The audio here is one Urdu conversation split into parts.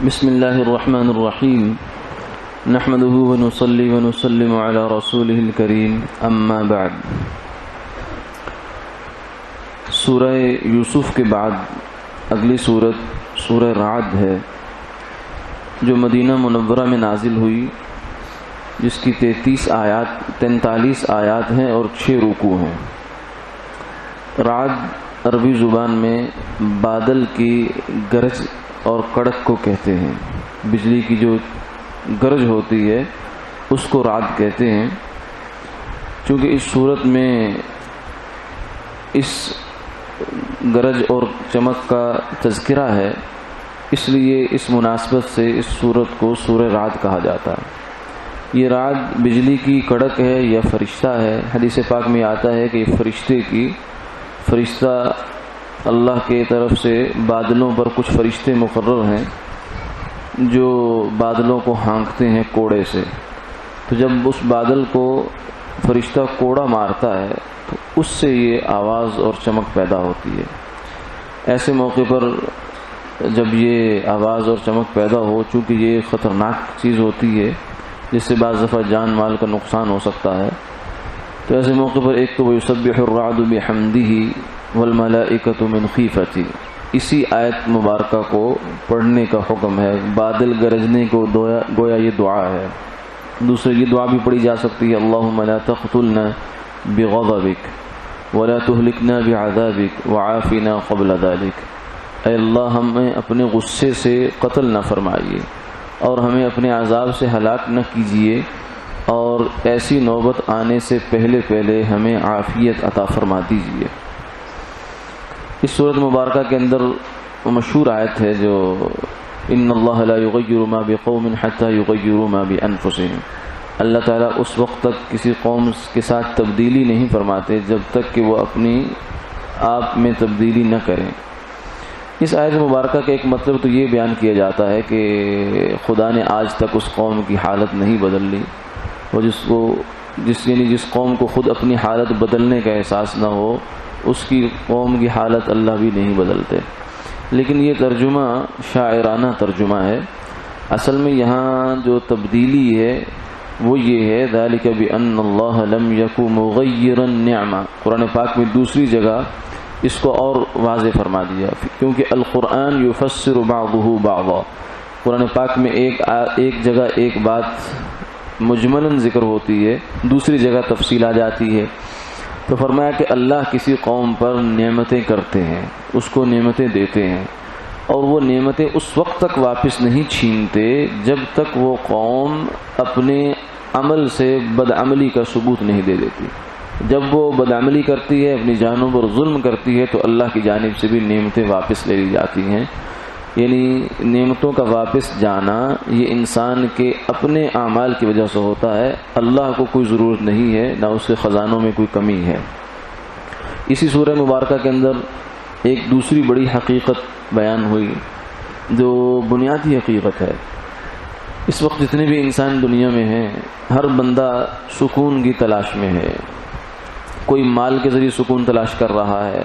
بسم اللہ الرحمن الرحیم نحمده ونصلی ونسلم علی رسولہ الکریم اما بعد۔ سورہ یوسف کے بعد اگلی سورت سورہ رعد ہے جو مدینہ منورہ میں نازل ہوئی، جس کی 43 آیات ہیں اور 6 رکوع ہیں۔ رعد عربی زبان میں بادل کی گرج اور کڑک کو کہتے ہیں، بجلی کی جو گرج ہوتی ہے اس کو رعد کہتے ہیں۔ چونکہ اس صورت میں اس گرج اور چمک کا تذکرہ ہے، اس لیے اس مناسبت سے اس صورت کو سورہ رعد کہا جاتا ہے۔ یہ رعد بجلی کی کڑک ہے یا فرشتہ ہے؟ حدیث پاک میں آتا ہے کہ یہ فرشتہ اللہ کے طرف سے بادلوں پر کچھ فرشتے مقرر ہیں جو بادلوں کو ہانکتے ہیں کوڑے سے۔ تو جب اس بادل کو فرشتہ کوڑا مارتا ہے تو اس سے یہ آواز اور چمک پیدا ہوتی ہے۔ ایسے موقع پر جب یہ آواز اور چمک پیدا ہو، چونکہ یہ خطرناک چیز ہوتی ہے جس سے بعض دفعہ جان مال کا نقصان ہو سکتا ہے، تو ایسے موقع پر ایک تو وَيُسَبِّحُ الرَّعْدُ بِحَمْدِهِ والملائکۃ من خیفتی، اسی آیت مبارکہ کو پڑھنے کا حکم ہے۔ بادل گرجنے کو گویا یہ دعا ہے۔ دوسرے یہ دعا بھی پڑھی جا سکتی ہے، اللہم لا تقتلنا بغضبک ولا تہلکنا بعذابک وعافنا قبل ذلک، اے اللہ ہمیں اپنے غصے سے قتل نہ فرمائیے اور ہمیں اپنے عذاب سے ہلاک نہ کیجیے، اور ایسی نوبت آنے سے پہلے ہمیں عافیت عطا فرما دیجیے۔ اس صورت مبارکہ کے اندر مشہور آیت ہے جو ان اللہ لا یغیر ما بقوم حتی یغیروا ما بانفسہم، اللہ تعالیٰ اس وقت تک کسی قوم کے ساتھ تبدیلی نہیں فرماتے جب تک کہ وہ اپنی آپ میں تبدیلی نہ کریں۔ اس آیت مبارکہ کا ایک مطلب تو یہ بیان کیا جاتا ہے کہ خدا نے آج تک اس قوم کی حالت نہیں بدل لی، اور جس قوم کو خود اپنی حالت بدلنے کا احساس نہ ہو، اس کی قوم کی حالت اللہ بھی نہیں بدلتے۔ لیکن یہ ترجمہ شاعرانہ ترجمہ ہے۔ اصل میں یہاں جو تبدیلی ہے وہ یہ ہے، ذالک بأن اللہ لم یک مغیرا نعمہ، قرآن پاک میں دوسری جگہ اس کو اور واضح فرما دیا، کیونکہ القرآن یفسر بعضہ بعضا، قرآن پاک میں ایک جگہ ایک بات مجملاً ذکر ہوتی ہے، دوسری جگہ تفصیل آ جاتی ہے۔ تو فرمایا کہ اللہ کسی قوم پر نعمتیں کرتے ہیں، اس کو نعمتیں دیتے ہیں، اور وہ نعمتیں اس وقت تک واپس نہیں چھینتے جب تک وہ قوم اپنے عمل سے بدعملی کا ثبوت نہیں دے دیتی۔ جب وہ بدعملی کرتی ہے، اپنی جانوں پر ظلم کرتی ہے، تو اللہ کی جانب سے بھی نعمتیں واپس لے لی جاتی ہیں۔ یعنی نعمتوں کا واپس جانا یہ انسان کے اپنے اعمال کی وجہ سے ہوتا ہے، اللہ کو کوئی ضرورت نہیں ہے، نہ اس کے خزانوں میں کوئی کمی ہے۔ اسی سورہ مبارکہ کے اندر ایک دوسری بڑی حقیقت بیان ہوئی جو بنیادی حقیقت ہے۔ اس وقت جتنے بھی انسان دنیا میں ہیں، ہر بندہ سکون کی تلاش میں ہے۔ کوئی مال کے ذریعے سکون تلاش کر رہا ہے،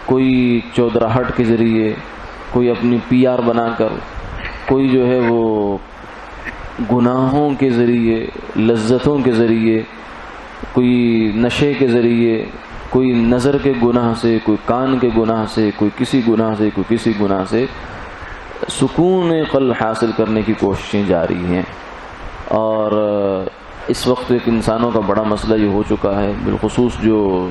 کوئی چودراہٹ کے ذریعے، کوئی اپنی پی آر بنا کر، کوئی جو ہے وہ گناہوں کے ذریعے، لذتوں کے ذریعے، کوئی نشے کے ذریعے، کوئی نظر کے گناہ سے، کوئی کان کے گناہ سے، کوئی کسی گناہ سے، کوئی کسی گناہ سے سکون قلب حاصل کرنے کی کوششیں جاری ہیں۔ اور اس وقت ایک انسانوں کا بڑا مسئلہ یہ ہو چکا ہے، بالخصوص جو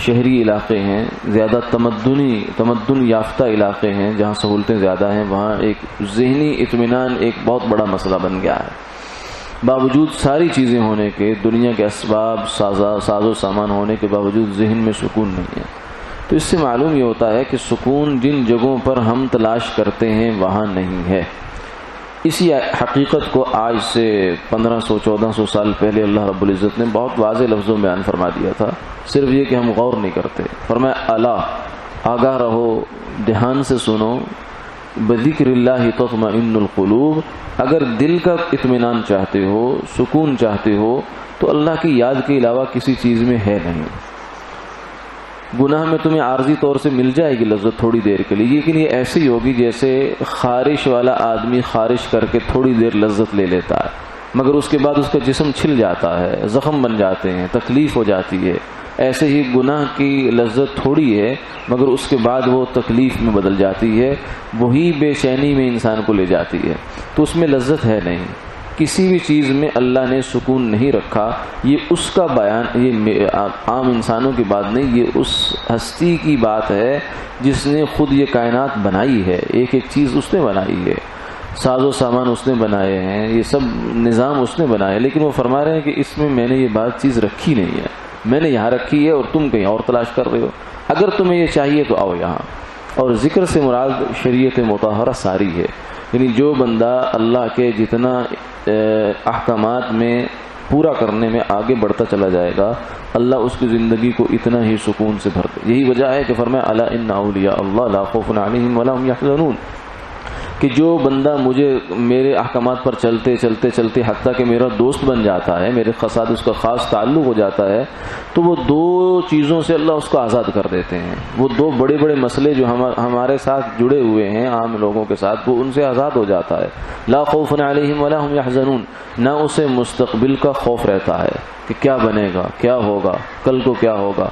شہری علاقے ہیں، زیادہ تمدن یافتہ علاقے ہیں جہاں سہولتیں زیادہ ہیں، وہاں ایک ذہنی اطمینان ایک بہت بڑا مسئلہ بن گیا ہے۔ باوجود ساری چیزیں ہونے کے، دنیا کے اسباب ساز و سامان ہونے کے باوجود ذہن میں سکون نہیں ہے۔ تو اس سے معلوم یہ ہوتا ہے کہ سکون جن جگہوں پر ہم تلاش کرتے ہیں وہاں نہیں ہے۔ اسی حقیقت کو آج سے 1500-1400 سال پہلے اللہ رب العزت نے بہت واضح لفظوں میں بیان فرما دیا تھا، صرف یہ کہ ہم غور نہیں کرتے۔ فرمایا الا، آگاہ رہو، دھیان سے سنو، بذکر اللہ تطمئن القلوب، اگر دل کا اطمینان چاہتے ہو، سکون چاہتے ہو، تو اللہ کی یاد کے علاوہ کسی چیز میں ہے نہیں۔ گناہ میں تمہیں عارضی طور سے مل جائے گی لذت تھوڑی دیر کے لیے، لیکن یہ ایسی ہوگی جیسے خارش والا آدمی خارش کر کے تھوڑی دیر لذت لے لیتا ہے، مگر اس کے بعد اس کا جسم چھل جاتا ہے، زخم بن جاتے ہیں، تکلیف ہو جاتی ہے۔ ایسے ہی گناہ کی لذت تھوڑی ہے مگر اس کے بعد وہ تکلیف میں بدل جاتی ہے، وہی بے چینی میں انسان کو لے جاتی ہے، تو اس میں لذت ہے نہیں۔ کسی بھی چیز میں اللہ نے سکون نہیں رکھا، یہ اس کا بیان، یہ عام انسانوں کی بات نہیں، یہ اس ہستی کی بات ہے جس نے خود یہ کائنات بنائی ہے، ایک ایک چیز اس نے بنائی ہے، ساز و سامان اس نے بنائے ہیں، یہ سب نظام اس نے بنایا ہے، لیکن وہ فرما رہے ہیں کہ اس میں میں نے یہ بات چیز رکھی نہیں ہے، میں نے یہاں رکھی ہے اور تم کہیں اور تلاش کر رہے ہو، اگر تمہیں یہ چاہیے تو آؤ یہاں۔ اور ذکر سے مراد شریعت مطہرہ ساری ہے، یعنی جو بندہ اللہ کے جتنا احکامات میں پورا کرنے میں آگے بڑھتا چلا جائے گا، اللہ اس کی زندگی کو اتنا ہی سکون سے بھر دے۔ یہی وجہ ہے کہ فرمایا الا ان اولیاء اللہ لا خوف علیہم ولا هم یحزنون، کہ جو بندہ مجھے میرے احکامات پر چلتے چلتے چلتے حتیٰ کہ میرا دوست بن جاتا ہے، میرے ساتھ اس کا خاص تعلق ہو جاتا ہے، تو وہ دو چیزوں سے اللہ اس کو آزاد کر دیتے ہیں۔ وہ دو بڑے بڑے مسئلے جو ہمارے ساتھ جڑے ہوئے ہیں عام لوگوں کے ساتھ، وہ ان سے آزاد ہو جاتا ہے۔ لا خوف علیہم ولا هم یحزنون، نہ اسے مستقبل کا خوف رہتا ہے کہ کیا بنے گا، کیا ہوگا، کل کو کیا ہوگا،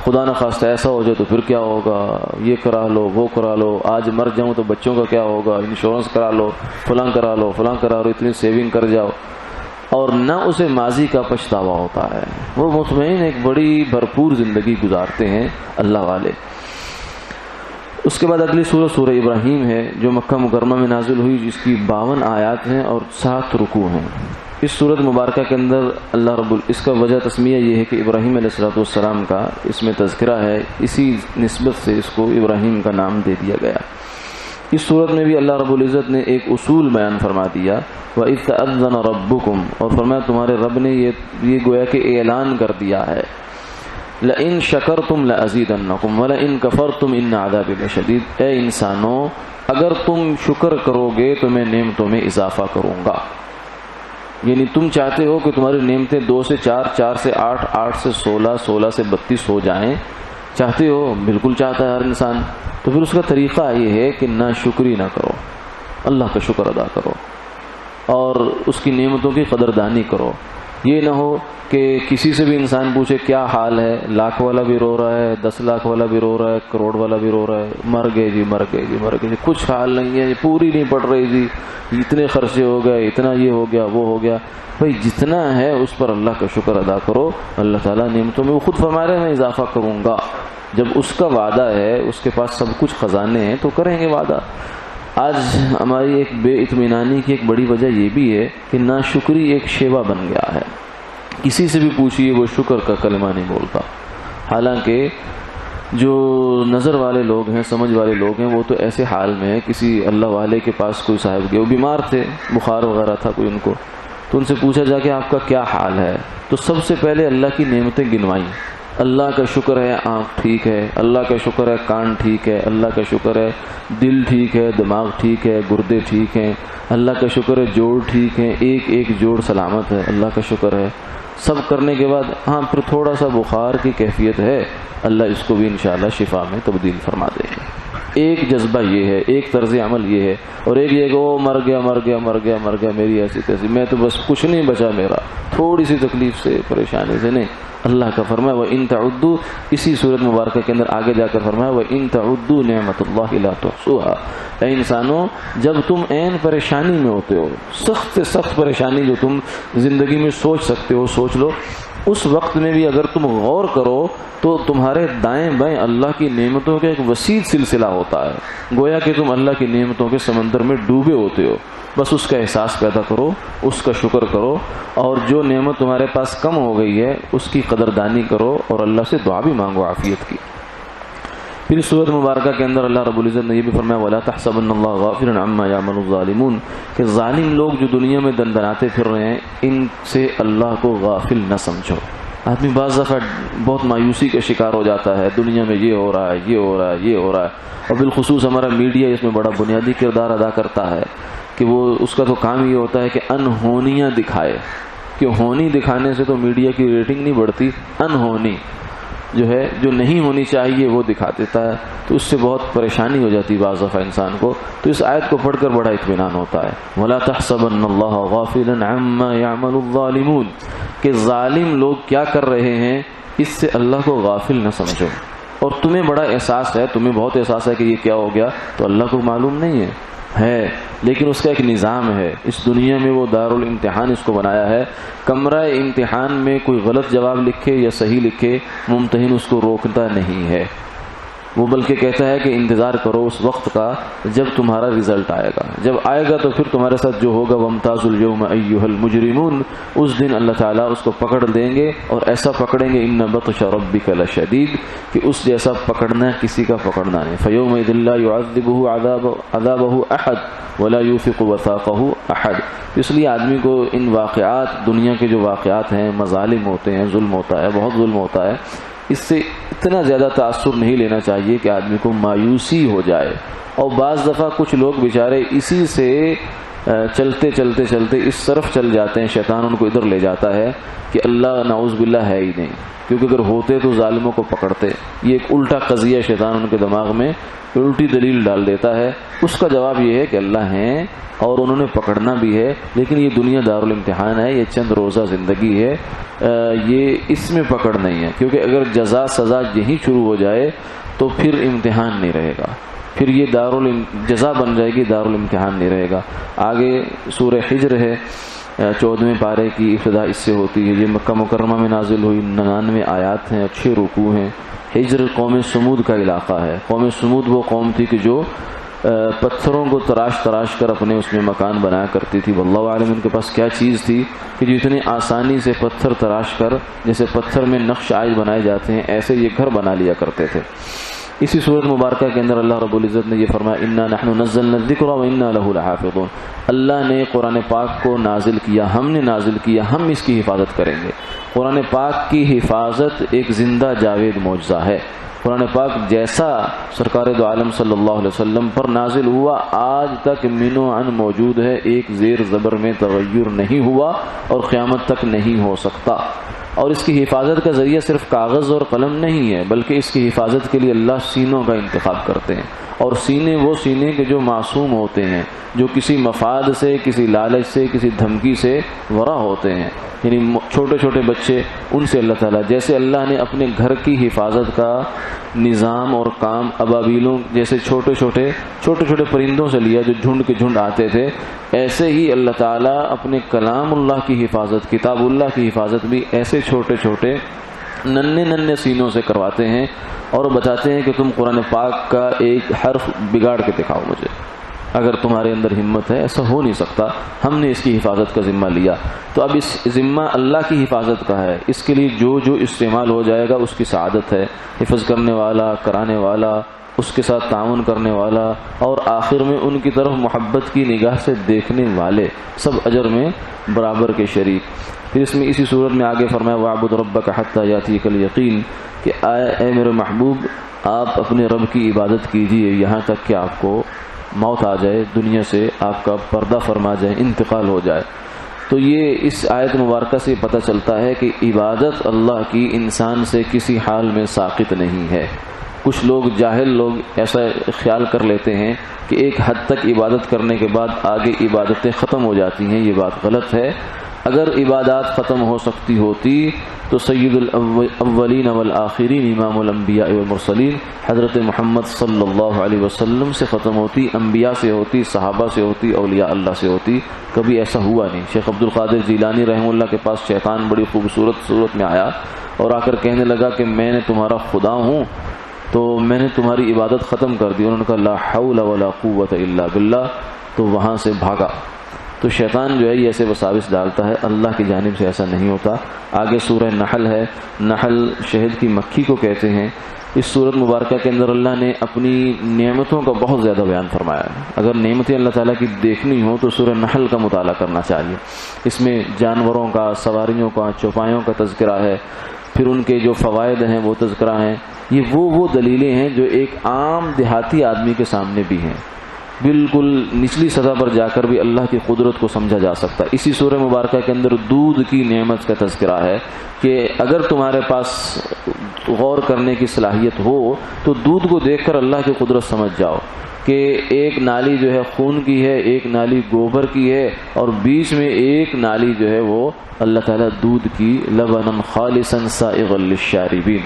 خدا نہ خواستہ ایسا ہو جائے تو پھر کیا ہوگا، یہ کرا لو وہ کرا لو، آج مر جاؤں تو بچوں کا کیا ہوگا، انشورنس کرا لو، فلاں کرا لو فلاں کرا لو، اتنی سیونگ کر جاؤ، اور نہ اسے ماضی کا پچھتاوا ہوتا ہے۔ وہ مطمئن ایک بڑی بھرپور زندگی گزارتے ہیں اللہ والے۔ اس کے بعد اگلی سورہ سورہ ابراہیم ہے جو مکہ مکرمہ میں نازل ہوئی، جس کی 52 آیات ہیں اور 7 رکوع ہیں۔ اس سورت مبارکہ کے اندر اللہ اس کا وجہ تسمیہ یہ ہے کہ ابراہیم علیہ السلام کا اس میں تذکرہ ہے، اسی نسبت سے اس کو ابراہیم کا نام دے دیا گیا۔ اس سورت میں بھی اللہ رب العزت نے ایک اصول بیان فرما دیا، وَإِذْ تَأَذَّنَ رَبُّكُمْ، اور فرمایا تمہارے رب نے یہ گویا کہ اعلان کر دیا ہے، لَإِن شَكَرْتُمْ لَأَزِيدَنَّكُمْ وَلَإِن كَفَرْتُمْ إِنَّ عَذَابِي لَشَدِيدٌ، اے انسانوں اگر تم شکر کرو گے تو میں نعمتوں میں اضافہ کروں گا۔ یعنی تم چاہتے ہو کہ تمہاری نعمتیں 2 سے 4، 4 سے 8، 8 سے 16، 16 سے 32 ہو جائیں، چاہتے ہو، بالکل چاہتا ہے ہر انسان، تو پھر اس کا طریقہ یہ ہے کہ نہ شکری نہ کرو، اللہ کا شکر ادا کرو اور اس کی نعمتوں کی قدردانی کرو۔ یہ نہ ہو کہ کسی سے بھی انسان پوچھے کیا حال ہے، لاکھ والا بھی رو رہا ہے، 10 لاکھ والا بھی رو رہا ہے، کروڑ والا بھی رو رہا ہے، مر گئے جی مر گئے جی مر گئے جی، کچھ حال نہیں ہے، پوری نہیں پڑ رہی جی، اتنے خرچے ہو گئے، اتنا یہ ہو گیا وہ ہو گیا۔ بھائی جتنا ہے اس پر اللہ کا شکر ادا کرو، اللہ تعالیٰ نعمتوں میں وہ خود فرما رہے ہیں میں اضافہ کروں گا۔ جب اس کا وعدہ ہے، اس کے پاس سب کچھ خزانے ہیں، تو کریں گے وعدہ۔ آج ہماری ایک بے اطمینانی کی ایک بڑی وجہ یہ بھی ہے کہ ناشکری ایک شیوا بن گیا ہے، کسی سے بھی پوچھئے وہ شکر کا کلمہ نہیں بولتا، حالانکہ جو نظر والے لوگ ہیں، سمجھ والے لوگ ہیں، وہ تو ایسے حال میں ہے، کسی اللہ والے کے پاس کوئی صاحب گئے، وہ بیمار تھے، بخار وغیرہ تھا کوئی ان کو، تو ان سے پوچھا جا کہ آپ کا کیا حال ہے، تو سب سے پہلے اللہ کی نعمتیں گنوائیں۔ اللہ کا شکر ہے آنکھ ٹھیک ہے، اللہ کا شکر ہے کان ٹھیک ہے، اللہ کا شکر ہے دل ٹھیک ہے، دماغ ٹھیک ہے، گردے ٹھیک ہیں، اللہ کا شکر ہے جوڑ ٹھیک ہیں، ایک ایک جوڑ سلامت ہے، اللہ کا شکر ہے۔ سب کرنے کے بعد ہاں پھر تھوڑا سا بخار کی کیفیت ہے، اللہ اس کو بھی انشاءاللہ شفا میں تبدیل فرما دے گا۔ ایک جذبہ یہ ہے، ایک طرز عمل یہ ہے، اور ایک یہ کہ وہ مر گیا مر گیا مر گیا مر گیا، میری ایسی تیسی، میں تو بس کچھ نہیں بچا میرا، تھوڑی سی تکلیف سے پریشانی سے نہیں۔ اللہ کا فرمایا وَإِن تَعُدُّوا، اسی صورت مبارکہ کے اندر آگے جا کر فرمایا وَإِن تَعُدُّوا نِعْمَتَ اللَّهِ لَا تُحْصُوهَا، اے انسانوں جب تم عین پریشانی میں ہوتے ہو، سخت سے سخت پریشانی جو تم زندگی میں سوچ سکتے ہو سوچ لو، اس وقت میں بھی اگر تم غور کرو تو تمہارے دائیں بائیں اللہ کی نعمتوں کا ایک وسیع سلسلہ ہوتا ہے، گویا کہ تم اللہ کی نعمتوں کے سمندر میں ڈوبے ہوتے ہو۔ بس اس کا احساس پیدا کرو، اس کا شکر کرو، اور جو نعمت تمہارے پاس کم ہو گئی ہے اس کی قدردانی کرو، اور اللہ سے دعا بھی مانگو عافیت کی۔ پھر سورۃ مبارکہ کے اندر اللہ رب العزت نے یہ بھی فرمایا وَلَا تَحْسَبَنَّ اللَّهَ غَافِلًا عَمَّا يَعْمَلُ الظَّالِمُونَ، کہ ظالم لوگ جو دنیا میں دندناتے پھر رہے ہیں، ان سے اللہ کو غافل نہ سمجھو۔ آدمی بعض دفعہ بہت مایوسی کا شکار ہو جاتا ہے، دنیا میں یہ ہو رہا ہے یہ ہو رہا ہے یہ ہو رہا ہے، اور بالخصوص ہمارا میڈیا اس میں بڑا بنیادی کردار ادا کرتا ہے کہ وہ اس کا تو کام یہ ہوتا ہے کہ انہونیاں دکھائے، کہ ہونی دکھانے سے تو میڈیا کی ریٹنگ نہیں بڑھتی، انہونی جو ہے جو نہیں ہونی چاہیے وہ دکھا دیتا ہے، تو اس سے بہت پریشانی ہو جاتی ہے بعض دفعہ انسان کو. تو اس آیت کو پڑھ کر بڑا اطمینان ہوتا ہے. وَلَا تَحْسَبَنَّ اللَّهَ غَافِلًا عَمَّا يَعْمَلُ الظَّالِمُونَ، کہ ظالم لوگ کیا کر رہے ہیں اس سے اللہ کو غافل نہ سمجھو. اور تمہیں بڑا احساس ہے، تمہیں بہت احساس ہے کہ یہ کیا ہو گیا، تو اللہ کو معلوم نہیں ہے لیکن اس کا ایک نظام ہے. اس دنیا میں وہ دارالامتحان اس کو بنایا ہے. کمرہ امتحان میں کوئی غلط جواب لکھے یا صحیح لکھے، ممتحن اس کو روکتا نہیں ہے، وہ بلکہ کہتا ہے کہ انتظار کرو اس وقت کا جب تمہارا رزلٹ آئے گا. جب آئے گا تو پھر تمہارے ساتھ جو ہوگا وَامْتَازُوا الْيَوْمَ أَيُّهَا الْمُجْرِمُونَ، اس دن اللہ تعالیٰ اس کو پکڑ دیں گے، اور ایسا پکڑیں گے إِنَّ بَطْشَ رَبِّكَ لَشَدِيدٌ، کہ اس جیسا پکڑنا کسی کا پکڑنا نہیں. فَيَوْمَئِذٍ لَا يُعَذِّبُهُ عَذَابَهُ أَحَدٌ وَلَا يُوثِقُ وَثَاقَهُ أَحَدٌ. اس لیے آدمی کو ان واقعات، دنیا کے جو واقعات ہیں، مظالم ہوتے ہیں، ظلم ہوتا ہے، بہت ظلم ہوتا ہے، اس سے اتنا زیادہ تاثر نہیں لینا چاہیے کہ آدمی کو مایوسی ہو جائے. اور بعض دفعہ کچھ لوگ بیچارے اسی سے چلتے چلتے چلتے اس طرف چل جاتے ہیں، شیطان ان کو ادھر لے جاتا ہے کہ اللہ نعوذ باللہ ہے ہی نہیں، کیونکہ اگر ہوتے تو ظالموں کو پکڑتے. یہ ایک الٹا قضیہ شیطان ان کے دماغ میں الٹی دلیل ڈال دیتا ہے. اس کا جواب یہ ہے کہ اللہ ہیں اور انہوں نے پکڑنا بھی ہے، لیکن یہ دنیا دارالامتحان ہے، یہ چند روزہ زندگی ہے، یہ اس میں پکڑ نہیں ہے. کیونکہ اگر جزا سزا یہی شروع ہو جائے تو پھر امتحان نہیں رہے گا، پھر یہ جزا بن جائے گی، دارالامتحان نہیں رہے گا. آگے سورہ حجر ہے، 14ویں پارے کی ابتدا اس سے ہوتی ہے. یہ مکہ مکرمہ میں نازل ہوئی، 99 آیات ہیں، 6 رکوع ہیں. حجر قوم سمود کا علاقہ ہے. قوم سمود وہ قوم تھی کہ جو پتھروں کو تراش تراش کر اپنے اس میں مکان بنایا کرتی تھی. واللہ عالم ان کے پاس کیا چیز تھی کہ جو اتنی آسانی سے پتھر تراش کر، جیسے پتھر میں نقش آج بنائے جاتے ہیں، ایسے یہ گھر بنا لیا کرتے تھے. اسی صورت مبارکہ کے اندر اللہ رب العزت نے یہ فرمایا انا نحن نزلنا الذکر وانا له لحافظون. اللہ نے قرآن پاک کو نازل کیا، ہم نے نازل کیا، ہم اس کی حفاظت کریں گے. قرآن پاک کی حفاظت ایک زندہ جاوید معجزہ ہے. قرآن پاک جیسا سرکار دو عالم صلی اللہ علیہ وسلم پر نازل ہوا آج تک منو عن موجود ہے، ایک زیر زبر میں تغیر نہیں ہوا اور قیامت تک نہیں ہو سکتا. اور اس کی حفاظت کا ذریعہ صرف کاغذ اور قلم نہیں ہے، بلکہ اس کی حفاظت کے لیے اللہ سینوں کا انتخاب کرتے ہیں. اور سینے وہ سینے کے جو معصوم ہوتے ہیں، جو کسی مفاد سے، کسی لالچ سے، کسی دھمکی سے ورا ہوتے ہیں. یعنی چھوٹے چھوٹے بچے، ان سے اللہ تعالیٰ، جیسے اللہ نے اپنے گھر کی حفاظت کا نظام اور کام ابابیلوں جیسے چھوٹے چھوٹے پرندوں سے لیا جو جھنڈ کے جھنڈ آتے تھے، ایسے ہی اللہ تعالیٰ اپنے کلام اللہ کی حفاظت، کتاب اللہ کی حفاظت بھی ایسے چھوٹے ننھے سینوں سے کرواتے ہیں اور بتاتے ہیں کہ تم قرآن پاک کا ایک حرف بگاڑ کے دکھاؤ مجھے، اگر تمہارے اندر ہمت ہے. ایسا ہو نہیں سکتا، ہم نے اس کی حفاظت کا ذمہ لیا. تو اب اس ذمہ اللہ کی حفاظت کا ہے، اس کے لیے جو استعمال ہو جائے گا اس کی سعادت ہے. حفظ کرنے والا، کرانے والا، اس کے ساتھ تعاون کرنے والا، اور آخر میں ان کی طرف محبت کی نگاہ سے دیکھنے والے، سب اجر میں برابر کے شریک. پھر اس میں اسی صورت میں آگے فرمایا وَاعْبُدْ رَبَّكَ حَتَّى يَأْتِيَكَ الْيَقِينُ، کہ اے میرے محبوب آپ اپنے رب کی عبادت کیجیے یہاں تک کہ آپ کو موت آ جائے، دنیا سے آپ کا پردہ فرما جائے، انتقال ہو جائے. تو یہ اس آیت مبارکہ سے پتہ چلتا ہے کہ عبادت اللہ کی انسان سے کسی حال میں ساقط نہیں ہے. کچھ لوگ، جاہل لوگ ایسا خیال کر لیتے ہیں کہ ایک حد تک عبادت کرنے کے بعد آگے عبادتیں ختم ہو جاتی ہیں. یہ بات غلط ہے. اگر عبادات ختم ہو سکتی ہوتی تو سید الاولین والآخرین امام الانبیاء والمرسلین حضرت محمد صلی اللہ علیہ وسلم سے ختم ہوتی، انبیاء سے ہوتی، صحابہ سے ہوتی، اولیاء اللہ سے ہوتی. کبھی ایسا ہوا نہیں. شیخ عبد القادر جیلانی رحمہ اللہ کے پاس شیطان بڑی خوبصورت صورت میں آیا اور آ کر کہنے لگا کہ میں نے تمہارا خدا ہوں تو میں نے تمہاری عبادت ختم کر دی. انہوں نے کہا لا حول ولا قوت الا باللہ، تو وہاں سے بھاگا. تو شیطان جو ہے یہ ایسے وساوس ڈالتا ہے، اللہ کی جانب سے ایسا نہیں ہوتا. آگے سورہ نحل ہے، نحل شہد کی مکھی کو کہتے ہیں. اس سورت مبارکہ کے اندر اللہ نے اپنی نعمتوں کا بہت زیادہ بیان فرمایا ہے. اگر نعمتیں اللہ تعالیٰ کی دیکھنی ہو تو سورہ نحل کا مطالعہ کرنا چاہیے. اس میں جانوروں کا، سواریوں کا، چوپایوں کا تذکرہ ہے، پھر ان کے جو فوائد ہیں وہ تذکرہ ہیں. یہ وہ دلیلیں ہیں جو ایک عام دیہاتی آدمی کے سامنے بھی ہیں. بالکل نچلی سطح پر جا کر بھی اللہ کی قدرت کو سمجھا جا سکتا ہے۔ اسی سورہ مبارکہ کے اندر دودھ کی نعمت کا تذکرہ ہے کہ اگر تمہارے پاس غور کرنے کی صلاحیت ہو تو دودھ کو دیکھ کر اللہ کی قدرت سمجھ جاؤ کہ ایک نالی جو ہے خون کی ہے، ایک نالی گوبر کی ہے، اور بیچ میں ایک نالی جو ہے وہ اللہ تعالیٰ دودھ کی لبنا خالصا سائغا للشاربین،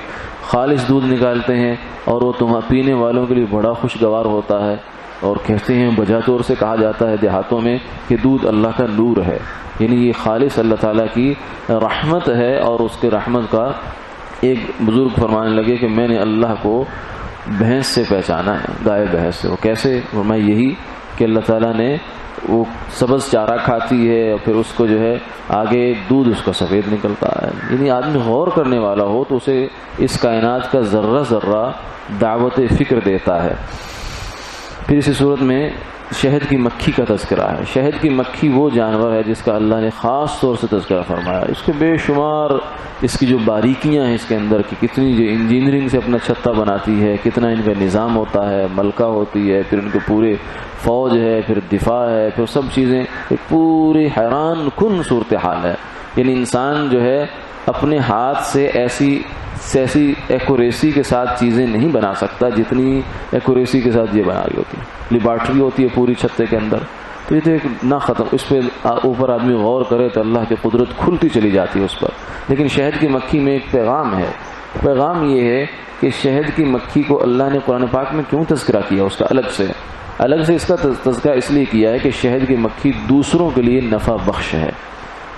خالص دودھ نکالتے ہیں اور وہ پینے والوں کے لیے بڑا خوشگوار ہوتا ہے۔ اور کہتے ہیں بجا طور سے کہا جاتا ہے دیہاتوں میں کہ دودھ اللہ کا نور ہے، یعنی یہ خالص اللہ تعالیٰ کی رحمت ہے۔ اور اس کے رحمت کا ایک بزرگ فرمانے لگے کہ میں نے اللہ کو بھینس سے پہچانا ہے، گائے بھینس سے۔ وہ کیسے؟ فرمایا یہی کہ اللہ تعالیٰ نے وہ سبز چارہ کھاتی ہے اور پھر اس کو جو ہے آگے دودھ اس کا سفید نکلتا ہے۔ یعنی آدمی غور کرنے والا ہو تو اسے اس کائنات کا ذرہ ذرہ دعوت فکر دیتا ہے۔ پھر اسی صورت میں شہد کی مکھی کا تذکرہ ہے۔ شہد کی مکھی وہ جانور ہے جس کا اللہ نے خاص طور سے تذکرہ فرمایا۔ اس کے بے شمار اس کی جو باریکیاں ہیں اس کے اندر کی، کتنی جو انجینئرنگ سے اپنا چھتا بناتی ہے، کتنا ان کا نظام ہوتا ہے، ملکہ ہوتی ہے، پھر ان کے پورے فوج ہے، پھر دفاع ہے، پھر سب چیزیں، ایک پوری حیران کن صورتحال ہے۔ یعنی انسان جو ہے اپنے ہاتھ سے ایسی ایکوریسی کے ساتھ چیزیں نہیں بنا سکتا جتنی ایکوریسی کے ساتھ یہ بنا رہی ہوتی ہے۔ لیبارٹری ہوتی ہے پوری چھتے کے اندر، تو یہ تو ایک نہ ختم، اس پہ اوپر آدمی غور کرے تو اللہ کی قدرت کھلتی چلی جاتی ہے اس پر۔ لیکن شہد کی مکھی میں ایک پیغام ہے، پیغام یہ ہے کہ شہد کی مکھی کو اللہ نے قرآن پاک میں کیوں تذکرہ کیا، اس کا الگ سے اس کا تذکرہ اس لیے کیا ہے کہ شہد کی مکھی دوسروں کے لیے نفع بخش ہے۔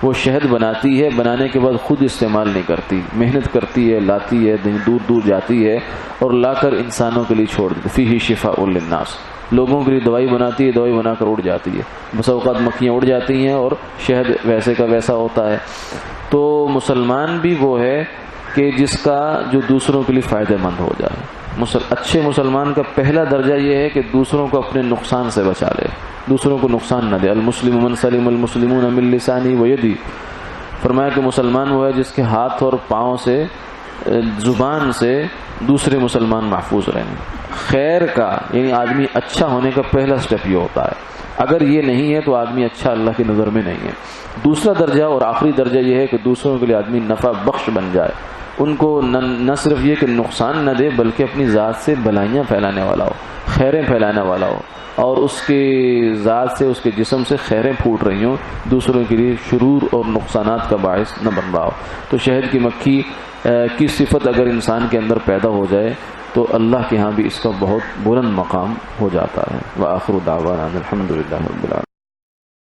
وہ شہد بناتی ہے، بنانے کے بعد خود استعمال نہیں کرتی، محنت کرتی ہے، لاتی ہے، دور دور جاتی ہے اور لا کر انسانوں کے لیے چھوڑ دیتی۔ فیہ شفاء للناس، لوگوں کے لیے دوائی بناتی ہے، دوائی بنا کر اڑ جاتی ہے۔ بس اوقات مکھیاں اڑ جاتی ہیں اور شہد ویسے کا ویسا ہوتا ہے۔ تو مسلمان بھی وہ ہے کہ جس کا جو دوسروں کے لیے فائدہ مند ہو جائے۔ اچھے مسلمان کا پہلا درجہ یہ ہے کہ دوسروں کو اپنے نقصان سے بچا لے، دوسروں کو نقصان نہ دے۔ المسلم من سلم المسلمون من لسانہ ویدہ، فرمایا کہ مسلمان وہ ہے جس کے ہاتھ اور پاؤں سے، زبان سے دوسرے مسلمان محفوظ رہیں۔ خیر کا یعنی آدمی اچھا ہونے کا پہلا سٹیپ یہ ہوتا ہے، اگر یہ نہیں ہے تو آدمی اچھا اللہ کی نظر میں نہیں ہے۔ دوسرا درجہ اور آخری درجہ یہ ہے کہ دوسروں کے لیے آدمی نفع بخش بن جائے، ان کو نہ صرف یہ کہ نقصان نہ دے بلکہ اپنی ذات سے بھلائیاں پھیلانے والا ہو، خیریں پھیلانے والا ہو، اور اس کے ذات سے، اس کے جسم سے خیریں پھوٹ رہی ہوں، دوسروں کے لیے شرور اور نقصانات کا باعث نہ بن رہا ہو۔ تو شہد کی مکھی کی صفت اگر انسان کے اندر پیدا ہو جائے تو اللہ کے ہاں بھی اس کا بہت بلند مقام ہو جاتا ہے۔ وآخر دعوانا الحمدللہ رب العالمین۔